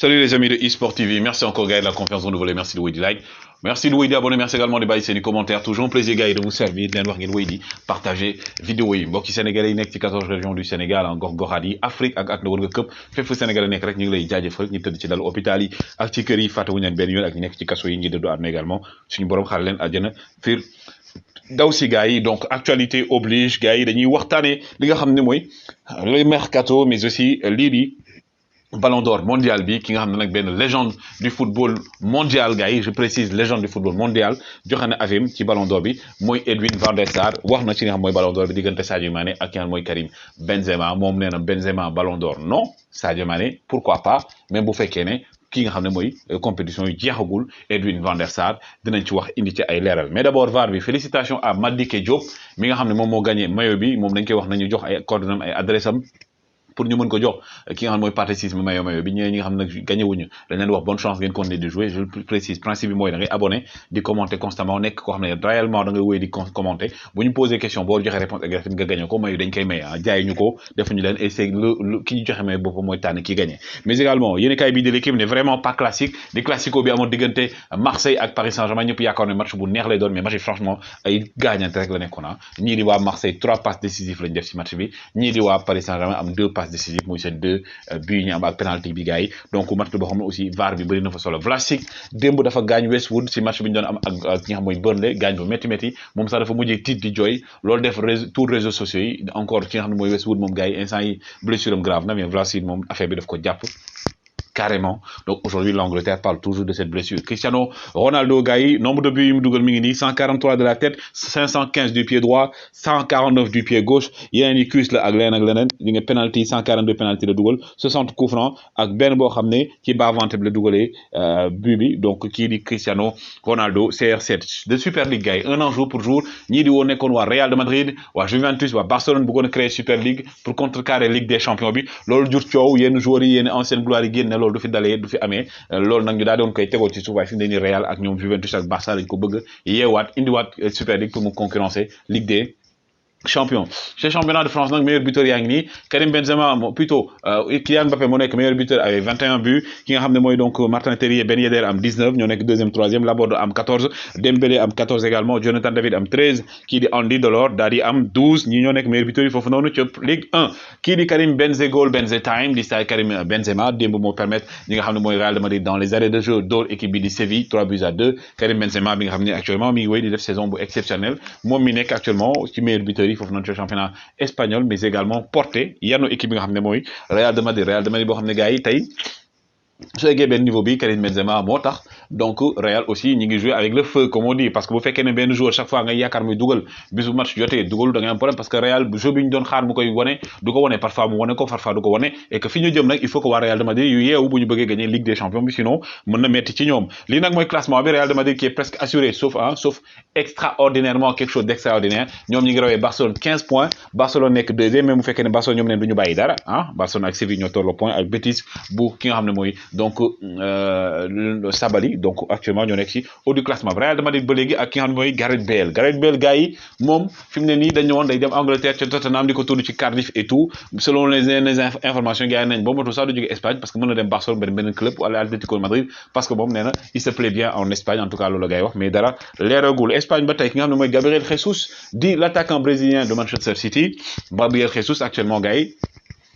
Salut les amis de eSport TV, merci encore Gaël de la confiance renouvelée, merci de Waydi like, merci de Waydi abonné, merci également de baisser les commentaires, toujours un plaisir Gaël de vous servir, de voir Waydi partager vidéo yi mbokki sénégalais yi nekk ci 14 régions du Sénégal en gox-goxaat yi Afrique ak àdduna wër nga këpp fépp fu sénégalais nekk rek ñu ngi lay jaajëfal ñu tëdd ci dalu hôpital yi ak ci kër yi fàttewuñu leen benn yoon ak ñu nekk ci kaso yi ñi dëddu àdduna également suñu borom xaar leen àjjana fiir daw si gars yi donc actualité oblige gars yi dañuy waxtaanee li nga xam ne mooy le mercato mais aussi lii di Ballon d'Or mondial bi ki nga xam ne nag benn légende du football mondial gars yi je précise légende du football mondial joxe na avim ci Ballon d'Or bi mooy Edwin van der Sar wax na ci nga xam mooy Ballon d'Or bi diggante Sadio Mané ak ki nga xam mooy Karim Benzema moom nee na Benzema Ballon d'Or non Sadio Mané pourquoi pas même bu fekkee ne ki nga xam ne mooy compétition yi jeexagul Edwin van der Sar dinañ ci wax indi ci ay leeral mais d'abord VAR bi félicitations à Madické Diop mi nga xam ne moom moo gagné maillot bi moom dañ koy wax nañu jox ay coordonnées ay adresse am pour ñu mën ko jox ki nga xam mooy participation maillot bi ñi nga xam ne gagné wuñu dañ leen wax bonne chance ngeen continuer de jouer je précise principe bi mooy da ngay abonné di commenter constamment nekk koo xam ne réellement da ngay wéy di commenter bu ñu poser question boo joxe réponse exacte nga gagné ko maillot dañ koy may jaay ñu ko defuñu leen et c'est ki ñu joxe maillot boppam mooy tànn ki gagné mais également yéen kay bi de l'équipe n'est vraiment pas classique di classico bi amoon diggante Marseille ak Paris Saint-Germain ñëpp yaakaar ne match bu neex lay doon mais match franchement ay gaañante rek la nekkoon ñii di waa Marseille 3 passes décisives lañ def ci match bi ñii di waa Paris Saint-Germain am 2 passes décisives muy seen 2 buts ñu am ak penalty bi gars yi donc match boo xam ne aussi VAR bi bëri na fa solo Vlasic démb dafa gaañ Westwood ci match bi ñu doon am ak ki nga xam mooy Burnley gaañ ba métti moom sax dafa mujjee tiit di jooy loolu def tour réseaux sociaux yi encore ki nga xam ne mooy Westwood moom gars yi instant yi blessure am grave na mais Vlasic moom affaire bi daf ko jàpp carrément donc aujourd'hui l'Angleterre parle toujours de cette blessure Cristiano Ronaldo gars yi nombre de buts yi mu dugal mi ngi nii 143 de la tête 515 du pied droit 149 du pied gauche yeneen yi cuisse la ak leneen li nga penalty 142 penalty la dugal 60 coups francs ak benn boo xam ne ci bas-ventre bi la dugalee but bi donc kii di Cristiano Ronaldo CR7 de Super League gars yi un an jour pour jour ñii di woo nekkoon waa Real de Madrid waa Juventus waa Barcelone bëggoon a créer Super League pour contrecarrer Ligue des Champions bi loolu jur coow yenn joueurs yi yenn ancienne gloire yi génn loolu du fi dalee du fi amee loolu nag ñu daal doon koy tegoo ci suuf waaye fi mu ne nii Real ak ñoom Juventus ak Barça lañ ko bëgg yeewaat indiwaat Super League pour mu concurrencer Ligue des champion chez championnat de France nag meilleur buteur yaa ngi nii Karim Benzema plutôt Kylian Mbappé moo nekk meilleur buteur avec 21 buts ki nga xam ne mooy donc Martin Terrier Ben Yedder am 19 ñoo nekk deuxième troisième Laborde am 14 Dembélé am 14 également Jonathan David am 13 kii di Andy Delors daal di am 12 ñi ñoo nekk meilleur buteur yi foofu noonu ci Ligue 1 kii di Karim Benzegol Benzetime di style Karim Benzema démb moo permettre ñi nga xam ne mooy Real de Madrid dans les arrêts de jeu dóor équipe bi di Séville 3-2 Karim Benzema bi nga xam ne actuellement mi ngi wéy di def saison bu exceptionnelle moom mi nekk actuellement ci meilleur buteur yi foofu noonu ci championnat espagnol mais également porté yanu équipe bi nga xam ne mooy Real de Madrid boo xam ne gars yi tey su eggee benn niveau bi Karim Benzema moo tax donc Real aussi ñi ngi jouer avec le feu comme on dit parce que bu fekkee ne benn joueur chaque fois ngay yaakaar muy dugal bis bu match jotee dugalu da ngay am problème parce que Real jeu bi ñu doon xaar mu koy wone du ko wone parfois mu wone ko parfois du ko wone et que fi ñu jëm nag il faut que waa Real de Madrid yu yeewu bu ñu bëggee gagner Ligue des Champions bi sinon mën na metti ci ñoom lii nag mooy classement bi Real de Madrid qui est presque assuré sauf extraordinairement quelque chose d'extraordinaire ñoom ñi ngi rawee Barcelone 15 points Barcelone nekk deuxième même bu fekkee ne Barcelone ñoom neen du ñu bàyyi dara Barcelone ak Séville ñoo tolloo point ak Betis bu ki nga xam ne mooy donc Sabali donc actuellement ñoo nekk ci haut du classement Real de Madrid ba léegi ak ki nga xam ne mooy Gareth Bale gars yi moom fi mu ne nii dañu woon day dem Angleterre ca Tottenham di ko tudd ci Cardiff et tout selon les informations gars yi nañ ba motul sax du jóge Espagne parce que mën na dem Barcelone benn club wala Atlético de Madrid parce que moom nee na il se plaît bien en Espagne en tout cas loolu la gars yi wax mais dara leeragul Espagne ba tey ki nga xam ne mooy Gabriel Jesus di l'attaquant brésilien de Manchester City Gabriel Jesus actuellement gars yi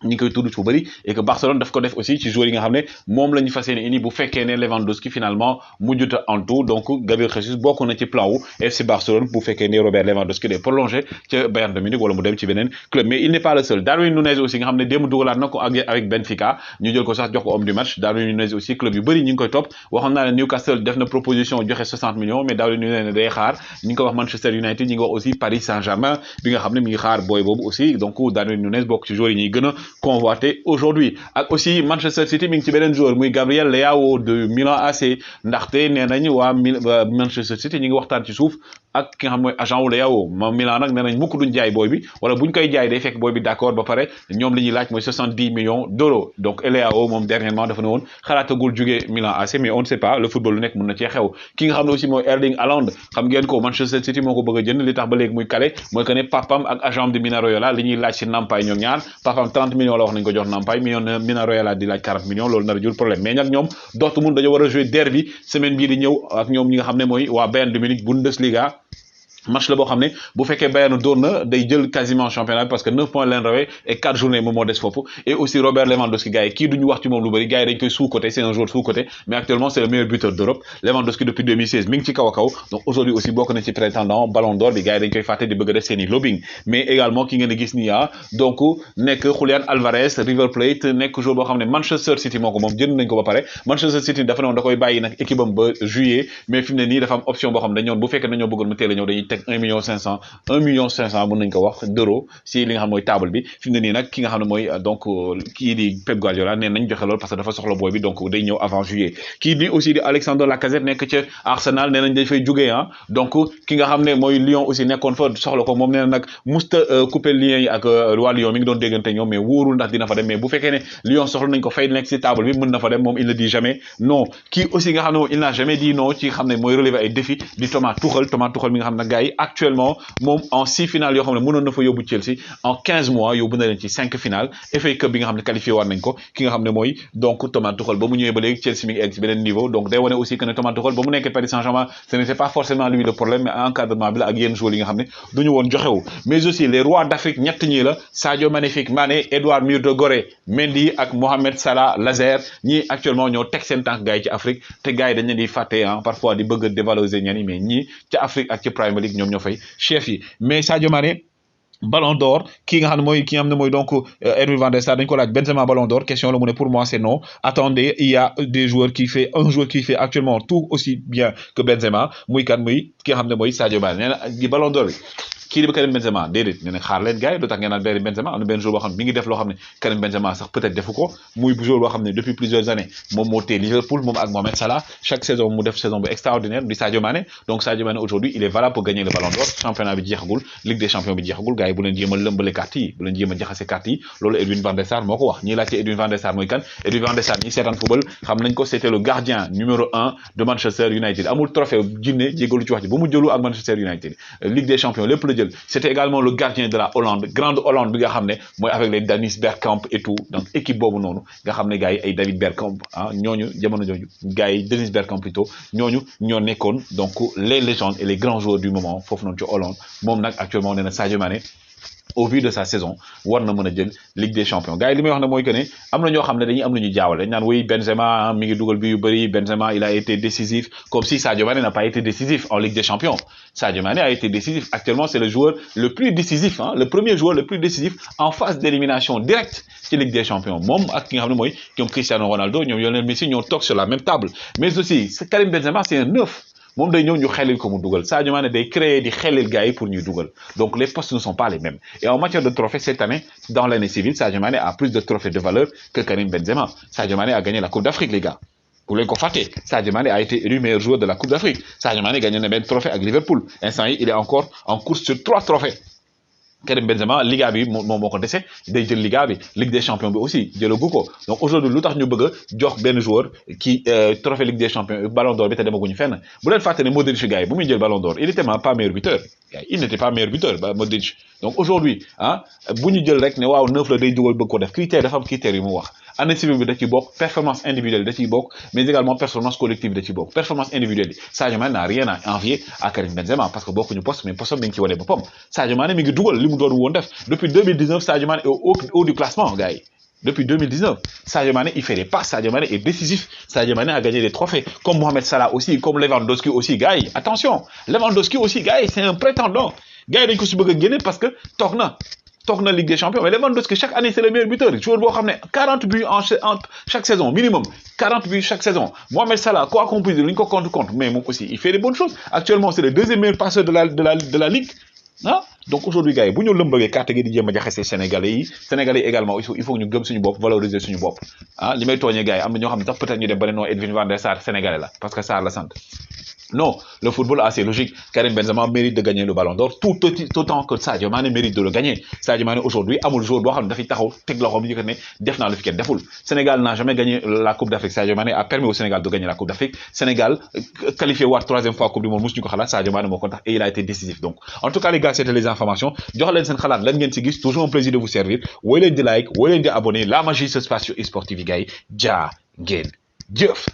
ñi koy tudd fu bëri et que Barcelone daf ko def aussi ci joueurs yi nga xam ne moom la ñu fas yéene indi bu fekkee ne Lewandowski finalement mujjut en tout donc Gabriel Jesus bokk na ci plan wu FC Barcelone bu fekkee ne Robert Lewandowski day prolongé ca Bayern de Munich wala mu dem ci beneen club mais il n'est pas le seul Darwin Núñez aussi nga xam ne démb dugalaat na ko avec Benfica ñu jël ko sax jox ko homme du match Darwin Núñez aussi club yu bëri ñi ngi koy topp waxoon naa ne Newcastle def na proposition joxe 60 millions mais Darwin Núñez ne day xaar ñi ngi ko wax Manchester United ñi ngi wax aussi Paris Saint-Germain bi nga xam ne mi ngi xaar booy boobu aussi donc Darwin Núñez bokk ci joueurs yi ñuy gën a convoité aujourd'hui ak aussi Manchester City mi ngi ci beneen joueur muy Gabriel Leao de Milan AC ndaxte nee nañ waa Manchester City ñi ngi waxtaan ci suuf ak ki nga xam mooy agent wu Leao moom Milan nag nee nañ mukk duñ jaay booy bi wala buñ koy jaay day fekk booy bi d'accord ba pare ñoom li ñuy laaj mooy 70 millions d'euros donc Leao moom dernièrement dafa ne woon xalaatagul jógee Milan AC mais on ne sait pas le football lu nekk mën na cee xew ki nga xam ne aussi mooy Erling Haaland xam ngeen ko Manchester City moo ko bëgg a jënd li tax ba léegi muy kale mooy que ne papam ak agent de Mino Raiola li ñuy laaj si nampaay ñoom ñaar papam 30 millions la wax nañ ko jox nampaay Mino Raiola di laaj 40 millions loolu nar a jur problème mais nag ñoom Dortmund dañoo war a jouer derby semaine bii di ñëw ak ñoom ñi nga xam ne mooy waa Bayern de Munich Bundesliga match la boo xam ne bu fekkee Bayern door na day jël quasiment championnat parce que 9 points leen rawee et 4 journées moom moo des foofu et aussi Robert Lewandowski gars yi kii duñu wax ci moom lu bëri gars yi dañ koy sous-coté c'est un joueur sous-coté mais actuellement c'est le meilleur buteur d'Europe Lewandowski depuis 2016 mi ngi ci kaw a kaw donc aujourd'hui aussi bokk na ci prétendant Ballon d'Or bi gars yi dañ koy fàtte di bëgg a def seeni lobbying mais également ki ngeen a gis nii donc nekk Julian Alvarez River Plate nekk joueur boo xam ne Manchester City moo ko moom jënd nañ ko ba pare Manchester City dafa ne woon da koy bàyyi nag équipe am ba juillet mais fi mu ne nii dafa am option boo xam ne dañoon bu fekkee dañoo bëggoon mu teel a ñëw dañuy teg 1 million 500 1 million 500 mën nañ ko wax d'euros si li nga xam mooy table bi fi mu ne nii nag ki nga xam ne mooy donc kii di Pep Guardiola nee nañ joxe lool parce que dafa soxla booy bi donc day ñëw avant juillet kii di aussi di Alexandre Lacazette nekk ca Arsenal nee nañ dañ fay jugee donc ki nga xam ne mooy Lyon aussi nekkoon fa soxla ko moom nee na nag musta couper lien yi ak waa Lyon mi ngi doon déggante ñoom mais wóorul ndax dina fa dem mais bu fekkee ne Lyon soxla nañ ko fay nekk si table bi mën na fa dem moom il ne dit jamais non kii aussi nga xam ne moom il n'a jamais dit non ci xam ne mooy relever ay défis di Thomas Tuchel mi nga xam ne gars yi actuellement moom en 6 finales yoo xam ne mënoon na fa yóbbu Chelsea en 15 mois yóbbu na leen ci 5 finales FA Cup bi nga xam ne qualifié war nañ ko ki nga xam ne mooy donc Thomas Tuchel ba mu ñëwee ba léegi Chelsea mi ngi egg ci beneen niveau donc day wane aussi que ne Thomas Tuchel ba mu nekkee Paris Saint-Germain ce n'était pas forcément lui le problème mais encadrement bi la ak yenn joueurs yi nga xam ne duñu woon joxewu mais aussi les rois d'Afrique ñett ñii la Sadio Magnifique Mané Edouard Mur de Gorée Mendy ak Mohamed Salah Lazer ñii actuellement ñoo teg seen tànk gars yi ci Afrique te gars yi dañ leen di fàtte parfois di bëgg a dévaloriser ñenn mais ñii ci Afrique ak ci Premier League ñoom ñoo fay chef yi mais Sadio Mané Ballon d'Or ki nga xam ne mooy ki nga xam ne mooy donc Edwin van der Sar dañ ko laaj Benzema Ballon d'Or question la mu ne pour moi c'est non attendez il y a des joueurs qui fait un joueur qui fait actuellement tout aussi bien que Benzema muy kan muy ki nga xam ne mooy Sadio Mané nee na di Ballon d'Or bi kii di Karim Benzema déedéet nee na xaar leen gars yi lu tax ngeen naan Karim Benzema am na benn joueur boo xam ne mi ngi def loo xam ne Karim Benzema sax peut-être defu ko muy joueur boo xam ne depuis plusieurs années moom moo téye Liverpool moom ak Mohamed Salah chaque saison mu def saison bu extraordinaire di Sadio Mané donc Sadio Mané aujourd'hui il est valable pour gagner le Ballon d'Or championnat bi jeexagul Ligue des champions bi jeexagul gars yi bu leen jéem a lëmbale carte yi bu leen jéem a jaxase carte yi loolu Edwin van der Sar moo ko wax ñii laajte Edwin van der Sar mooy kan Edwin van der Sar ñi seetaan football xam nañ ko c'était le gardien numéro 1 de Manchester United amul trophée jinne jégalu ci wax ji bu mu jëlu ak Manchester United Ligue des champions lépp la jël c'était également le gardien de la Hollande grande Hollande bi nga xam ne mooy avec les Dennis Bergkamp et tout donc équipe boobu noonu nga xam ne gars yi ay David Bergkamp ñooñu jamono jooju gars yi Dennis Bergkamp plutôt ñooñu ñoo nekkoon donc les légendes et les grands joueurs du moment foofu noonu ci Hollande moom nag actuellement nee na Sadio Mané au vu de sa saison war na mën a jël Ligue des champions gars yi li may wax ne mooy que ne am na ñoo xam ne dañuy am lu ñu jaawale dañ naan oui Benzema mi ngi dugal bi yu bëri Benzema il a été décisif comme si Sadio Mané n'a pas été décisif en Ligue des champions Sadio Mané a été décisif actuellement c'est le joueur le plus décisif le premier joueur le plus décisif en phase d'élimination directe ci Ligue des champions moom ak ki nga xam ne mooy ñoom Cristiano Ronaldo ñoom Lionel Messi ñoo toog sur la même table mais aussi Karim Benzema c'est un neuf moom day ñëw ñu xelil ko mu dugal Sadio Mané day créer di xelil gars yi pour ñuy dugal donc les postes ne sont pas les mêmes et en matière de trophées cette année dans l'année civile Sadio Mané a plus de trophées de valeur que Karim Benzema Sadio Mané a gagné la Coupe d'Afrique les gars bu leen ko fàtte Sadio Mané a été élu meilleur joueur de la Coupe d'Afrique Sadio Mané gagné na benn trophée ak Liverpool instant yi il est encore en course sur 3 trophées Karim Benzema Liga bi moom moo ko dese day jël Liga bi Ligue des champions bi aussi jëlagu ko donc aujourd'hui lu tax ñu bëgg a jox benn joueur qui trophée Ligue des champions Ballon d'Or bi te demaguñu fenn bu leen fàtte ne Modric gars yi bu muy jël Ballon d'Or il était pas meilleur buteur il n'était pas meilleur buteur Modric donc aujourd'hui bu ñu jël rek ne waaw 9 la day dugal bëgg ko def critère dafa am critères yu mu wax année civile bi da ciy bokk performance individuelle da ciy bokk mais également performance collective da ciy bokk performance individuelle bi Sadio Mané n'a rien à envier à Karim Benzema parce que bokkuñu poste mais poste mi ngi ci wane boppam Sadio Mané mi ngi dugal li mu doon woon def depuis 2019 Sadio Mané est au haut du classement gars yi depuis 2019 Sadio Mané il fait des passes Sadio Mané est décisif Sadio Mané a gagné des trophées comme Mohamed Salah aussi comme Lewandowski aussi gars yi attention Lewandowski aussi gars yi c'est un prétendant gars yi dañ ko si bëgg a génne parce que toog na Ligue des champions mais Lewandowski chaque année c'est le meilleur buteur joueur boo xam ne 40 buts en chaque saison minimum 40 buts chaque saison Mohamed Salah quoi qu'on puisse dire lu ñu ko compte mais moom aussi il fait des bonnes choses actuellement c'est le deuxième meilleur passeur de la ligue donc aujourd'hui gars yi bu ñu lëmbagee carte gi di jéem a jaxase sénégalais yi également il faut que ñu gëm suñu bopp valoriser suñu bopp li may tooñee gars yi am na ñoo xam ne sax peut-être ñu dem ba ne non Edwin van der Sar sénégalais la parce que Sarr la sant Non, le football a ses logiques. Karim Benzema mérite de gagner le ballon d'or tout autant que Sadio Mané mérite de le gagner. Sadio Mané aujourd'hui amul joueur boo xam ne dafay taxaw teg loxoom yi ne def naa lu fi kenn deful. Sénégal n'a jamais gagné la Coupe d'Afrique. Sadio Mané a permis au Sénégal de gagner la Coupe d'Afrique. Sénégal qualifié waat troisième fois Coupe du Monde musuñu ko xalaat Sadio Mané moo ko tax et il a été décisif. Donc en tout cas les gars c'était les informations jox leen seen xalaat lan ngeen ci gis toujours un plaisir de vous servir woy leen di like woy leen di abonner la magie se passe sur eSport TV gars yi jaa ngeen jëf.